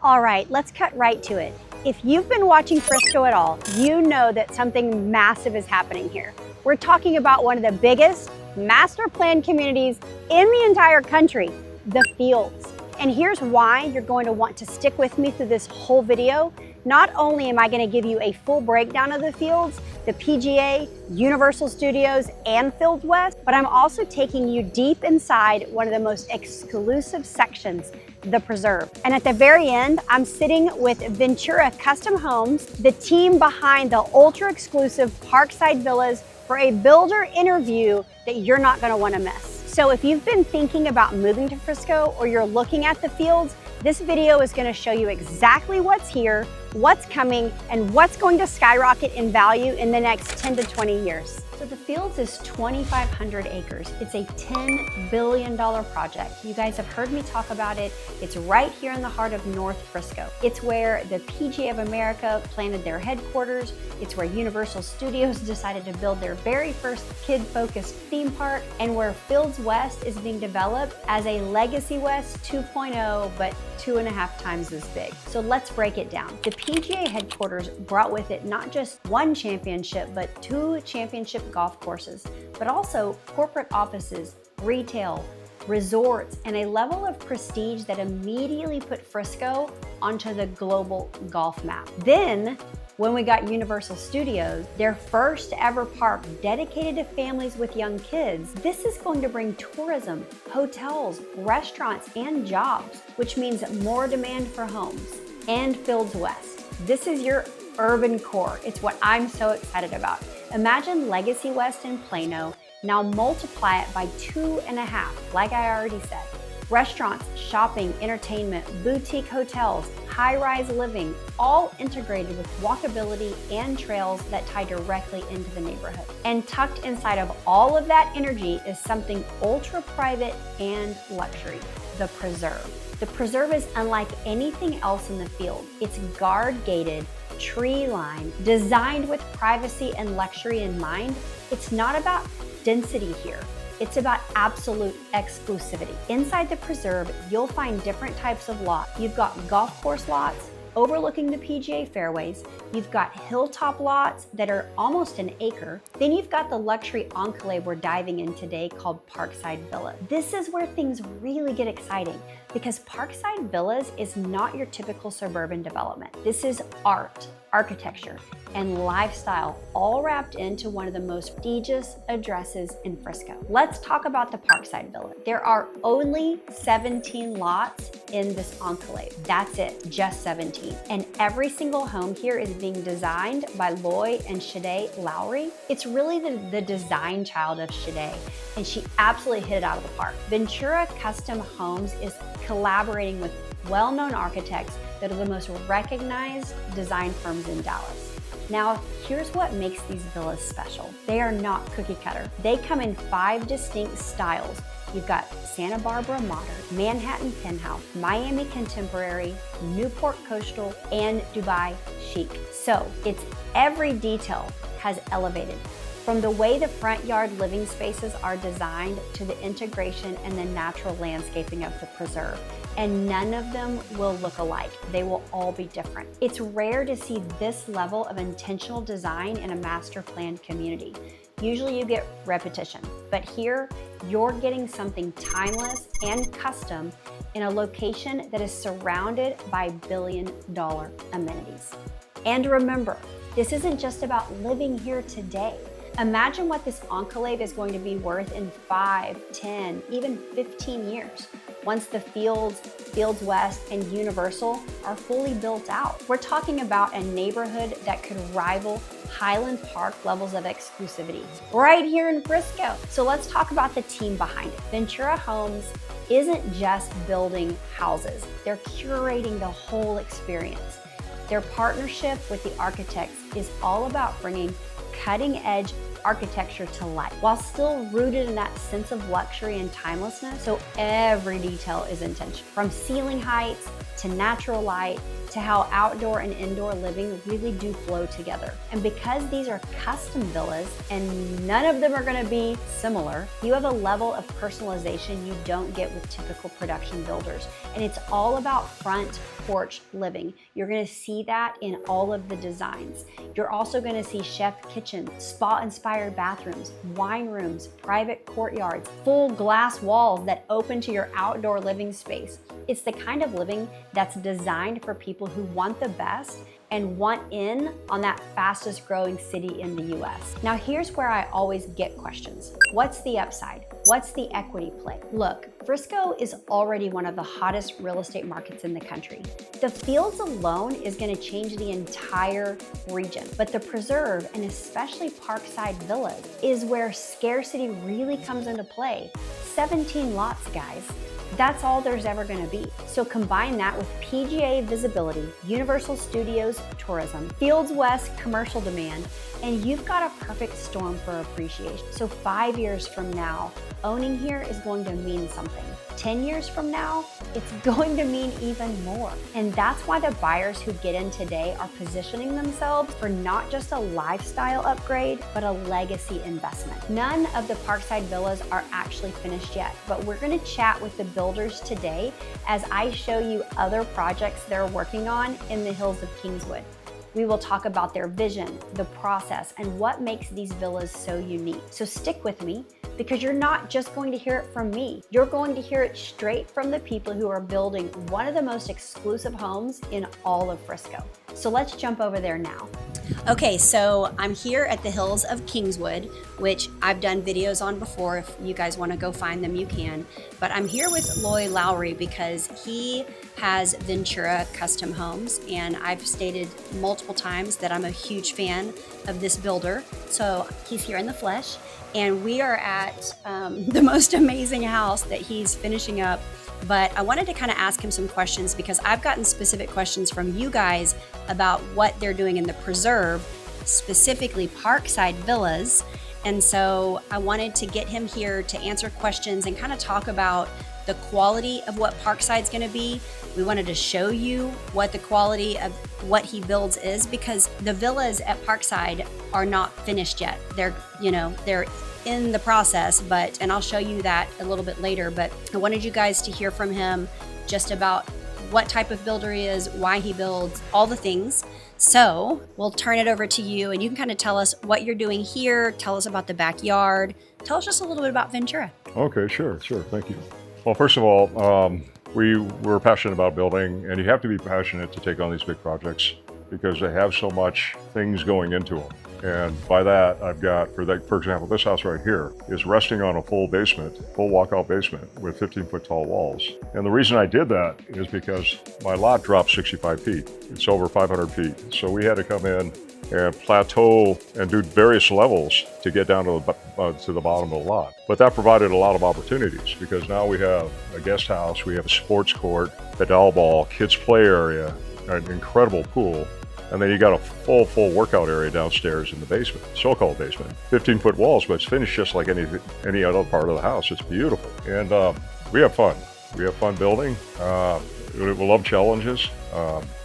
All right, let's cut right to it. If you've been watching Frisco at all, you know that something massive is happening here. We're talking about one of the biggest master plan communities in the entire country, the Fields. And here's why you're going to want to stick with me through this whole video. Not only am I going to give you a full breakdown of the Fields, the PGA, Universal Studios, and Fields West, but I'm also taking you deep inside one of the most exclusive sections, the Preserve. And at the very end, I'm sitting with Ventura Custom Homes, the team behind the ultra exclusive Parkside Villas, for a builder interview that you're not going to want to miss. So if you've been thinking about moving to Frisco or you're looking at the Fields, this video is going to show you exactly what's here, what's coming, and what's going to skyrocket in value in the next 10 to 20 years. So the Fields is 2,500 acres. It's a $10 billion project. You guys have heard me talk about it. It's right here in the heart of North Frisco. It's where the PGA of America planted their headquarters. It's where Universal Studios decided to build their very first kid-focused theme park, and where Fields West is being developed as a Legacy West 2.0, but 2.5 times as big. So let's break it down. The PGA headquarters brought with it not just one championship, but 2 championship golf courses, but also corporate offices, retail, resorts, and a level of prestige that immediately put Frisco onto the global golf map. Then, when we got Universal Studios, their first ever park dedicated to families with young kids, this is going to bring tourism, hotels, restaurants, and jobs, which means more demand for homes. And Fields West. This is your urban core. It's what I'm so excited about. Imagine Legacy West in Plano. Now multiply it by 2.5, like I already said. Restaurants, shopping, entertainment, boutique hotels, high-rise living, all integrated with walkability and trails that tie directly into the neighborhood. And tucked inside of all of that energy is something ultra private and luxury, the Preserve. The Preserve is unlike anything else in the field. It's guard-gated, tree-lined, designed with privacy and luxury in mind. It's not about density here. It's about absolute exclusivity. Inside the Preserve, you'll find different types of lots. You've got golf course lots overlooking the PGA fairways. You've got hilltop lots that are almost an acre. Then you've got the luxury enclave we're diving in today called Parkside Villas. This is where things really get exciting because Parkside Villas is not your typical suburban development. This is art, architecture, and lifestyle all wrapped into one of the most prestigious addresses in Frisco. Let's talk about the Parkside Villa. There are only 17 lots in this enclave. That's it, just 17. And every single home here is being designed by Loy and Shade Lowry. It's really the design child of Shade, and she absolutely hit it out of the park. Ventura Custom Homes is collaborating with well-known architects that are the most recognized design firms in Dallas. Now, here's what makes these villas special. They are not cookie cutter. They come in 5 distinct styles. You've got Santa Barbara Modern, Manhattan Penthouse, Miami Contemporary, Newport Coastal, and Dubai Chic. So it's every detail has elevated. From the way the front yard living spaces are designed to the integration and the natural landscaping of the Preserve. And none of them will look alike. They will all be different. It's rare to see this level of intentional design in a master planned community. Usually you get repetition, but here you're getting something timeless and custom in a location that is surrounded by billion-dollar amenities. And remember, this isn't just about living here today. Imagine what this enclave is going to be worth in 5, 10, even 15 years once the Fields West, and Universal are fully built out. We're talking about a neighborhood that could rival Highland Park levels of exclusivity right here in Frisco. So let's talk about the team behind it. Ventura Homes isn't just building houses. They're curating the whole experience. Their partnership with the architects is all about bringing cutting-edge architecture to life while still rooted in that sense of luxury and timelessness. So every detail is intentional, from ceiling heights to natural light, to how outdoor and indoor living really do flow together. And because these are custom villas and none of them are gonna be similar, you have a level of personalization you don't get with typical production builders. And it's all about front porch living. You're gonna see that in all of the designs. You're also gonna see chef kitchens, spa-inspired bathrooms, wine rooms, private courtyards, full glass walls that open to your outdoor living space. It's the kind of living that's designed for people who want the best and want in on that fastest growing city in the US. Now here's where I always get questions. What's the upside? What's the equity play? Look, Frisco is already one of the hottest real estate markets in the country. The Fields alone is gonna change the entire region, but the Preserve, and especially Parkside Villas, is where scarcity really comes into play. 17 lots, guys. That's all there's ever gonna be. So combine that with PGA visibility, Universal Studios tourism, Fields West commercial demand, and you've got a perfect storm for appreciation. So 5 years from now, owning here is going to mean something. 10 years from now, it's going to mean even more. And that's why the buyers who get in today are positioning themselves for not just a lifestyle upgrade, but a legacy investment. None of the Parkside villas are actually finished yet, but we're gonna chat with the builders today as I show you other projects they're working on in the hills of Kingswood. We will talk about their vision, the process, and what makes these villas so unique. So stick with me, because you're not just going to hear it from me. You're going to hear it straight from the people who are building one of the most exclusive homes in all of Frisco. So let's jump over there now. Okay, so I'm here at the hills of Kingswood, which I've done videos on before. If you guys want to go find them, you can. But I'm here with Lloyd Lowry because he has Ventura Custom Homes, and I've stated multiple times that I'm a huge fan of this builder. So he's here in the flesh, and we are at the most amazing house that he's finishing up. But I wanted to kind of ask him some questions because I've gotten specific questions from you guys about what they're doing in the Preserve, specifically Parkside Villas. And so I wanted to get him here to answer questions and kind of talk about the quality of what Parkside's going to be. We wanted to show you what the quality of what he builds is, because the villas at Parkside are not finished yet. They're in the process, and I'll show you that a little bit later. But I wanted you guys to hear from him just about what type of builder he is, why he builds, all the things. So we'll turn it over to you, and you can kind of tell us what you're doing here, tell us about the backyard, tell us just a little bit about Ventura. Okay, sure, thank you. Well, first of all, we're passionate about building, and you have to be passionate to take on these big projects because they have so much things going into them. And by that, I've got, for example, this house right here is resting on a full basement, full walkout basement with 15-foot tall walls. And the reason I did that is because my lot dropped 65 feet. It's over 500 feet. So we had to come in and plateau and do various levels to get down to the bottom of the lot. But that provided a lot of opportunities because now we have a guest house, we have a sports court, paddle ball, kids play area, an incredible pool. And then you got a full workout area downstairs in the basement, so-called basement. 15-foot walls, but it's finished just like any other part of the house. It's beautiful. And we have fun. We have fun building. We love challenges.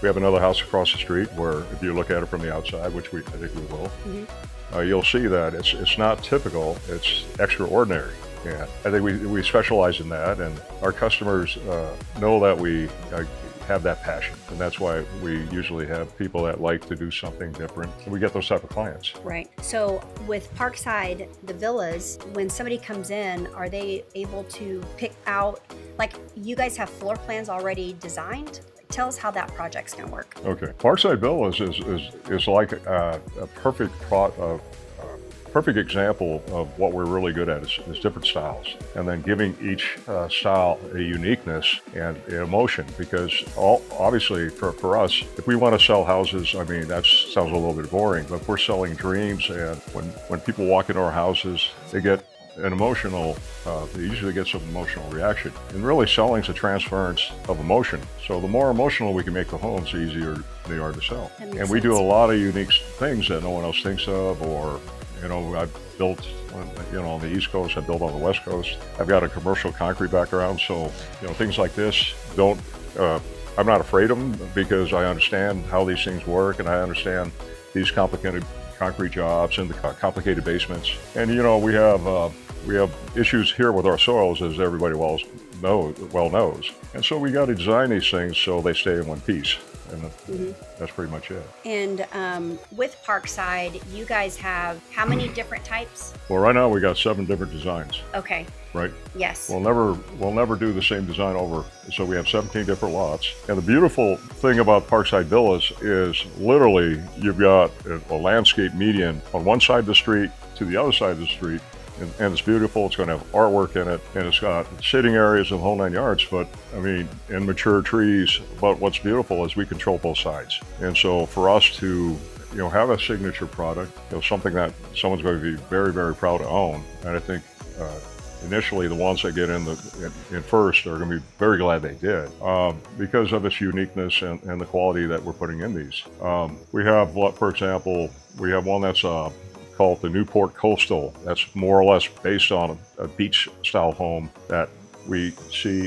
We have another house across the street where if you look at it from the outside, which I think we will, you'll see that it's not typical, it's extraordinary. And I think we specialize in that, and our customers know that we have that passion, and that's why we usually have people that like to do something different, and we get those type of clients. Right. So with Parkside, the villas, when somebody comes in, are they able to pick out, like you guys have floor plans already designed? Tell us how that project's gonna work. Okay, Parkside Villas is like a perfect example of what we're really good at is different styles, and then giving each style a uniqueness and emotion, because obviously for us, if we want to sell houses, I mean, that sounds a little bit boring, but we're selling dreams, and when people walk into our houses, they get an emotional, they usually get some emotional reaction. And really selling is a transference of emotion. So the more emotional we can make the homes, the easier they are to sell. And we do a lot of unique things that no one else thinks of, or I've built, on the East Coast, I've built on the West Coast. I've got a commercial concrete background, so, things like this don't I'm not afraid of them because I understand how these things work and I understand these complicated concrete jobs and the complicated basements. And you know, we have issues here with our soils, as everybody well knows. And so we got to design these things so they stay in one piece. And that's pretty much it. And with Parkside, you guys have how many different types? Well, right now we got 7 different designs. Okay. Right? Yes. We'll never do the same design over. So we have 17 different lots. And the beautiful thing about Parkside Villas is literally you've got a landscape median on one side of the street to the other side of the street. And it's beautiful. It's going to have artwork in it, and it's got sitting areas of the whole 9 yards. But I mean, and mature trees. But what's beautiful is we control both sides. And so for us to, you know, have a signature product, you know, something that someone's going to be very, very proud to own. And I think initially the ones that get in first are going to be very glad they did because of its uniqueness and the quality that we're putting in these. We have, for example, we have one that's called the Newport Coastal. That's more or less based on a beach-style home that we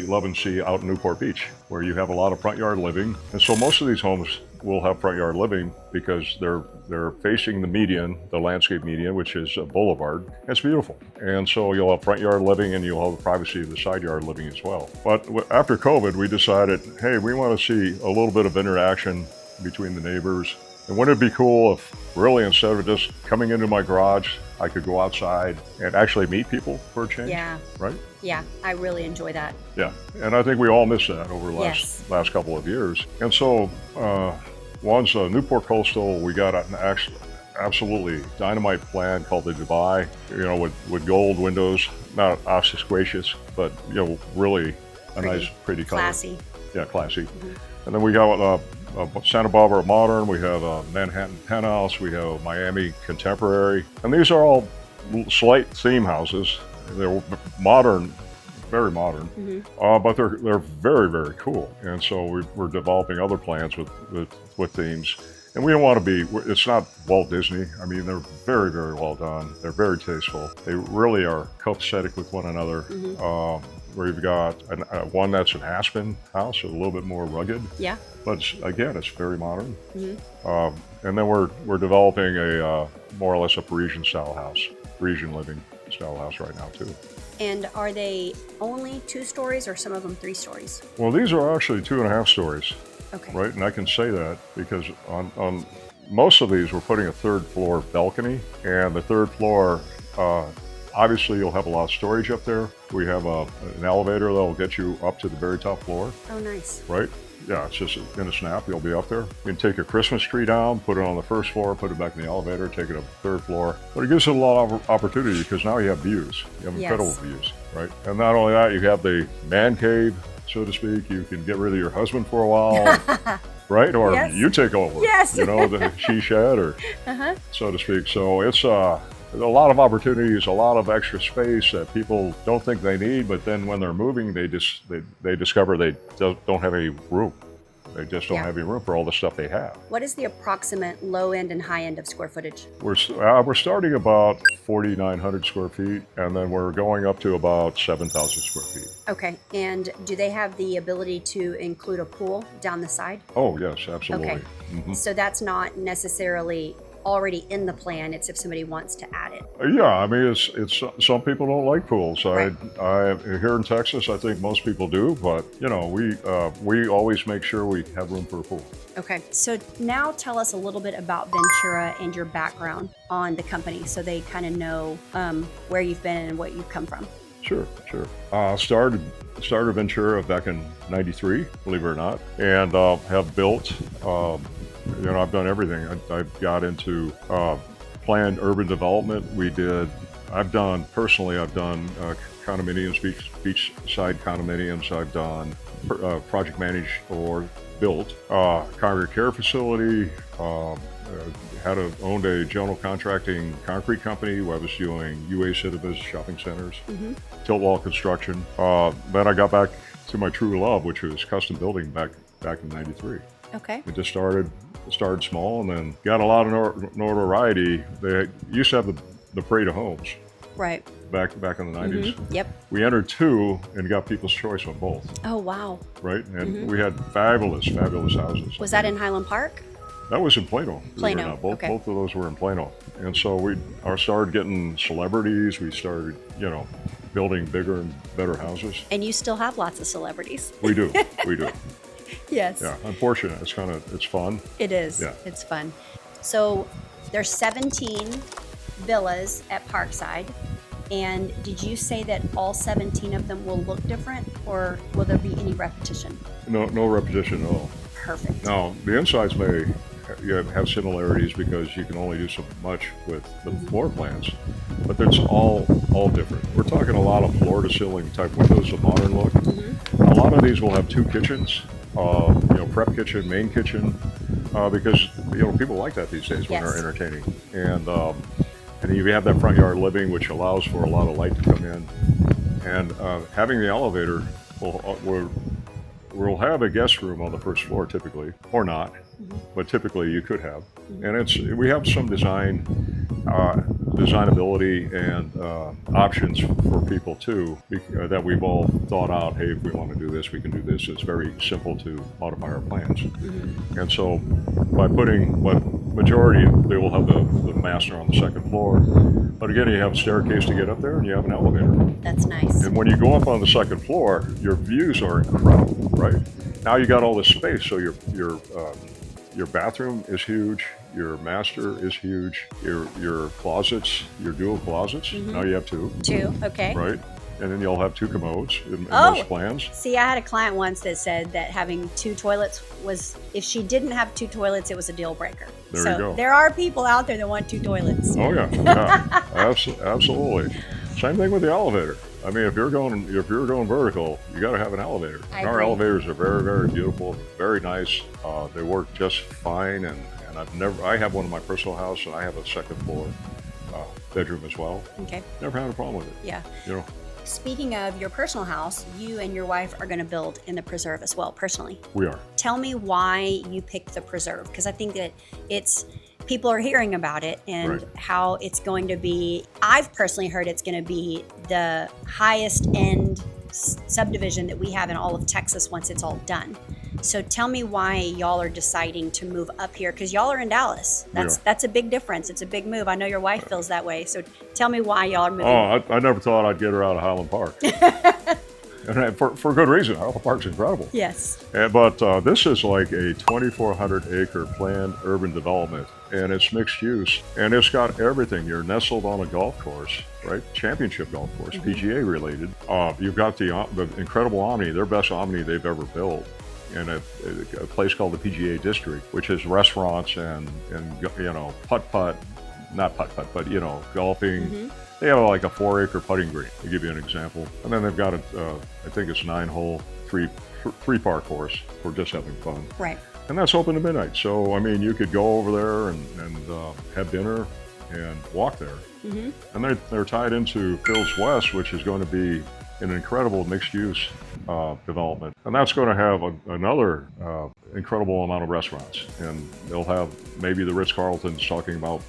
love and see out in Newport Beach, where you have a lot of front yard living. And so most of these homes will have front yard living because they're facing the median, the landscape median, which is a boulevard. It's beautiful. And so you'll have front yard living and you'll have the privacy of the side yard living as well. But after COVID, we decided, hey, we want to see a little bit of interaction between the neighbors. And wouldn't it be cool if really instead of just coming into my garage, I could go outside and actually meet people for a change? Yeah. Right? Yeah, I really enjoy that. Yeah, and I think we all missed that over the last couple of years. And so one's a Newport Coastal. We got an absolutely dynamite plan called the Dubai, you know, with gold windows, not ostentatious, but you know, really nice, pretty color. Classy. Yeah, classy. And then we got Santa Barbara Modern, we have a Manhattan Penthouse, we have a Miami Contemporary, and these are all slight theme houses. They're modern, very modern, but they're very, very cool. And so we're developing other plans with themes. And we don't want to be, it's not Walt Disney. I mean, they're very, very well done. They're very tasteful. They really are copacetic with one another. We've got one that's an Aspen house, a little bit more rugged. Yeah. But again, it's very modern. And then we're developing a more or less a Parisian style house, Parisian living style house right now too. And are they only 2 stories or some of them 3 stories? Well, these are actually 2.5 stories. Okay. Right, and I can say that because on most of these we're putting a 3rd floor balcony, and the 3rd floor, obviously you'll have a lot of storage up there. We have an elevator that'll get you up to the very top floor. Oh, nice. Right? Yeah, it's just in a snap, you'll be up there. You can take a Christmas tree down, put it on the 1st floor, put it back in the elevator, take it up to the 3rd floor. But it gives it a lot of opportunity because now you have views. You have incredible views, right? And not only that, you have the man cave, so to speak. You can get rid of your husband for a while, right? Or you take over, you know, the she shed or so to speak. So it's a lot of opportunities, a lot of extra space that people don't think they need, but then when they're moving, they discover they don't have any room. They just don't have any room for all the stuff they have. What is the approximate low end and high end of square footage? We're starting about 4,900 square feet, and then we're going up to about 7,000 square feet. Okay, and do they have the ability to include a pool down the side? Oh, yes, absolutely. Okay, so that's not necessarily already in the plan. It's if somebody wants to add it. Yeah, I mean, it's some people don't like pools. Right. I here in Texas, I think most people do, but you know, we always make sure we have room for a pool. Okay, so now tell us a little bit about Ventura and your background on the company, so they kind of know where you've been and what you've come from. Sure. Started Ventura back in '93, believe it or not, and have built. You know, I've done everything. I've got into planned urban development. I've done condominiums, beachside condominiums. I've done project managed or built congregate care facility. Owned a general contracting concrete company where I was doing UA Cinemas, shopping centers, tilt wall construction. Then I got back to my true love, which was custom building back in '93. Okay. It just started small and then got a lot of notoriety. They used to have the parade of homes, Right. back in the 90s. Yep. We entered 2 and got People's Choice on both, Oh, wow. right? And we had fabulous houses. Was that in Highland Park? That was in Plano. believe it or Plano, not. Both, okay. both of those were in Plano. And so we started getting celebrities. We started, building bigger and better houses. And you still have lots of celebrities. We do. We do. Yes. Yeah. Unfortunate. It's fun. It is. Yeah. It's fun. So there's 17 villas at Parkside. And did you say that all 17 of them will look different, or will there be any repetition? No repetition at all. Perfect. Now, the insides may have similarities because you can only do so much with the floor plans, but it's all different. We're talking a lot of floor-to-ceiling type windows, a modern look. A lot of these will have 2 kitchens, prep kitchen, main kitchen, because people like that these days when Yes. they're entertaining. And then you have that front yard living, which allows for a lot of light to come in. And having the elevator, we'll have a guest room on the first floor typically, or not, but typically you could have. And we have some designability and options for people too, that we've all thought out. Hey, if we want to do this, we can do this. It's very simple to modify our plans. And so by majority, they will have the master on the second floor. But again, you have a staircase to get up there and you have an elevator. That's nice. And when you go up on the second floor, your views are incredible, right? Now you got all this space, so your bathroom is huge, your master is huge, your closets, your dual closets. Now you have 2. 2, okay. Right? And then you'll have 2 commodes in Oh. most plans. See, I had a client once that said that having 2 toilets was, if she didn't have 2 toilets, it was a deal breaker. There so you go. there are people out there that want 2 toilets. Oh yeah, absolutely. Same thing with the elevator. I mean, if you're going vertical, you got to have an elevator. I Our agree. elevators are very, very beautiful, very nice. They work just fine, and I have one in my personal house, and I have a second floor bedroom as well. Okay. Never had a problem with it. Yeah. Speaking of your personal house, you and your wife are going to build in the preserve as well, personally. We are. Tell me why you picked the preserve, because I think that people are hearing about it and Right. how it's going to be. I've personally heard it's going to be the highest end subdivision that we have in all of Texas once it's all done. So tell me why y'all are deciding to move up here, because y'all are in Dallas. That's a big difference. It's a big move. I know your wife feels that way. So tell me why y'all are moving. Oh, I never thought I'd get her out of Highland Park. And for good reason. Highland Park's incredible. Yes. But this is like a 2,400 acre planned urban development, and it's mixed use, and it's got everything. You're nestled on a golf course, right? Championship golf course, PGA related. You've got the incredible Omni, their best Omni they've ever built, in a place called the PGA District, which is restaurants and putt-putt, not putt-putt, but golfing. They have like a 4-acre putting green, to give you an example. And then they've got I think it's 9-hole, three-par course for just having fun. Right. And that's open to midnight. So, I mean, you could go over there and have dinner and walk there. And they're tied into Phil's West, which is going to be an incredible mixed-use development. And that's going to have another incredible amount of restaurants. And they'll have maybe the Ritz-Carlton's talking about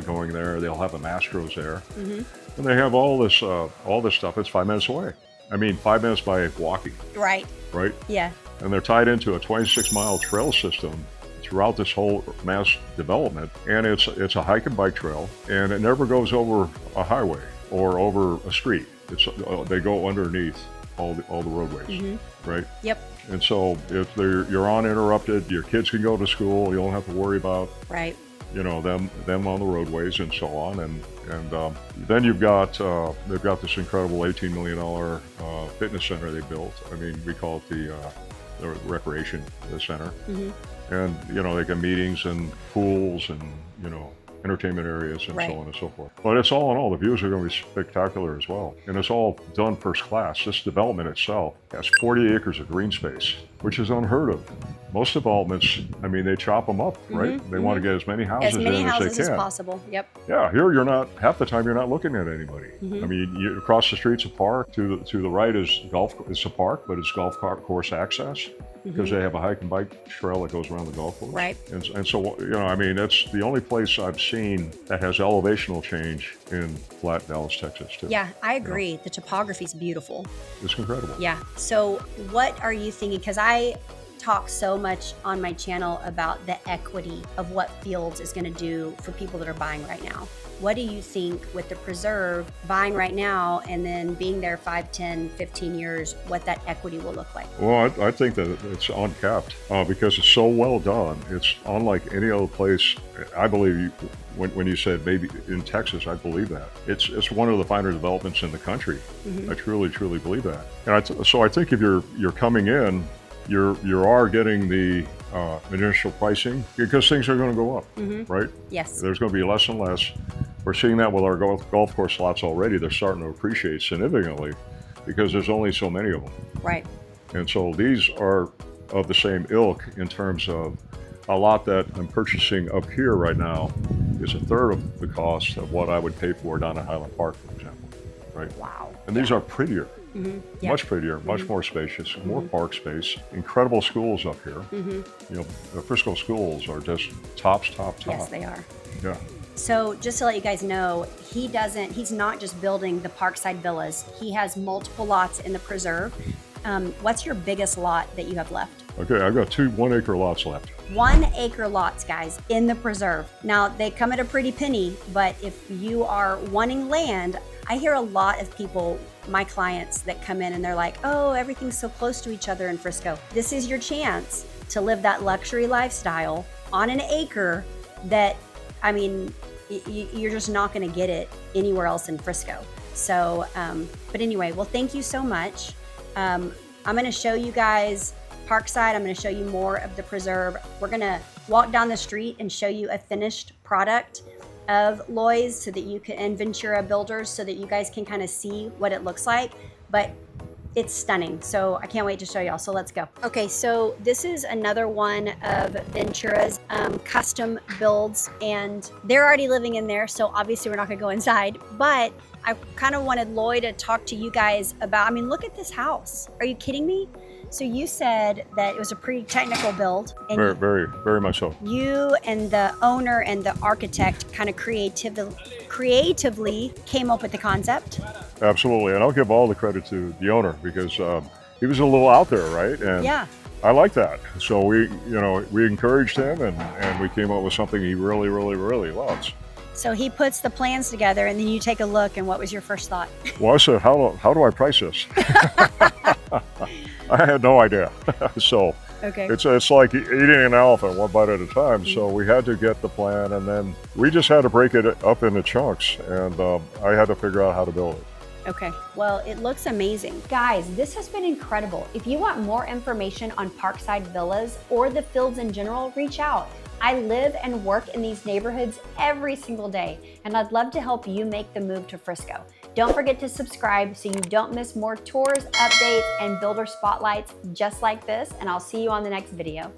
going there. They'll have a Mastro's there. And they have all this stuff. It's 5 minutes away. I mean, 5 minutes by walking. Right. Right? Yeah. And they're tied into a 26-mile trail system throughout this whole mass development. And it's a hike and bike trail, and it never goes over a highway or over a street. They go underneath all the roadways, right? Yep. And so if you're uninterrupted, your kids can go to school. You don't have to worry about Right. them on the roadways and so on. And then they've got this incredible $18 million fitness center they built. I mean, we call it the recreation center. And they got meetings and pools and entertainment areas and Right. so on and so forth. But it's all in all, the views are going to be spectacular as well. And it's all done first class. This development itself has 40 acres of green space, which is unheard of. Most developments, I mean, they chop them up, right? They want to get as many houses in as they can. Possible. Yep. Yeah, here half the time you're not looking at anybody. I mean, across the street's a park. To the right is a park, but it's golf course access. because they have a hike and bike trail that goes around the golf course. Right. And so, you know, I mean, that's the only place I've seen that has elevational change in flat Dallas, Texas, too. Yeah, I agree. The topography is beautiful. It's incredible. Yeah. So what are you thinking? Because I talk so much on my channel about the equity of what Fields is going to do for people that are buying right now. What do you think with the Preserve buying right now and then being there 5, 10, 15 years, what that equity will look like? Well, I think that it's uncapped because it's so well done. It's unlike any other place. I believe when you said maybe in Texas, I believe that. It's one of the finer developments in the country. I truly believe that. And so I think if you're coming in, you are getting the initial pricing because things are going to go up, right? Yes. There's going to be less and less. We're seeing that with our golf course lots already. They're starting to appreciate significantly because there's only so many of them. Right. And so these are of the same ilk in terms of a lot that I'm purchasing up here right now is a third of the cost of what I would pay for down at Highland Park, for example, right? Wow. And these are prettier. Yeah. Much prettier, much more spacious, more park space, incredible schools up here. You know, the Frisco schools are just tops. Yes, they are. Yeah. So just to let you guys know, he's not just building the Parkside villas. He has multiple lots in the Preserve. What's your biggest lot that you have left? Okay, I've got 2 1-acre lots left. 1-acre lots, guys, in the Preserve. Now, they come at a pretty penny, but if you are wanting land, I hear a lot of people, my clients that come in and they're like, oh, everything's so close to each other in Frisco. This is your chance to live that luxury lifestyle on an acre that, I mean, you're just not going to get it anywhere else in Frisco. So, but anyway, well, thank you so much. I'm going to show you guys Parkside. I'm going to show you more of the Preserve. We're going to walk down the street and show you a finished product of Loy's so that you can, and Ventura Builders, so that you guys can kind of see what it looks like. But it's stunning. So I can't wait to show y'all. So let's go. Okay, so this is another one of Ventura's custom builds, and they're already living in there. So obviously we're not gonna go inside, but I kind of wanted Loy to talk to you guys about, I mean, look at this house. Are you kidding me? So you said that it was a pretty technical build. And Very much so. you and the owner and the architect kind of creatively came up with the concept. Absolutely, and I'll give all the credit to the owner because he was a little out there, right? And Yeah. I like that. So we encouraged him and we came up with something he really loves. So he puts the plans together and then you take a look, and what was your first thought? Well, I said, how do I price this? I had no idea. So Okay. it's like eating an elephant one bite at a time. So we had to get the plan, and then we just had to break it up into chunks, and I had to figure out how to build it. Okay, well, it looks amazing. Guys, this has been incredible. If you want more information on Parkside Villas or the Fields in general, reach out. I live and work in these neighborhoods every single day, and I'd love to help you make the move to Frisco. Don't forget to subscribe so you don't miss more tours, updates, and builder spotlights just like this, and I'll see you on the next video.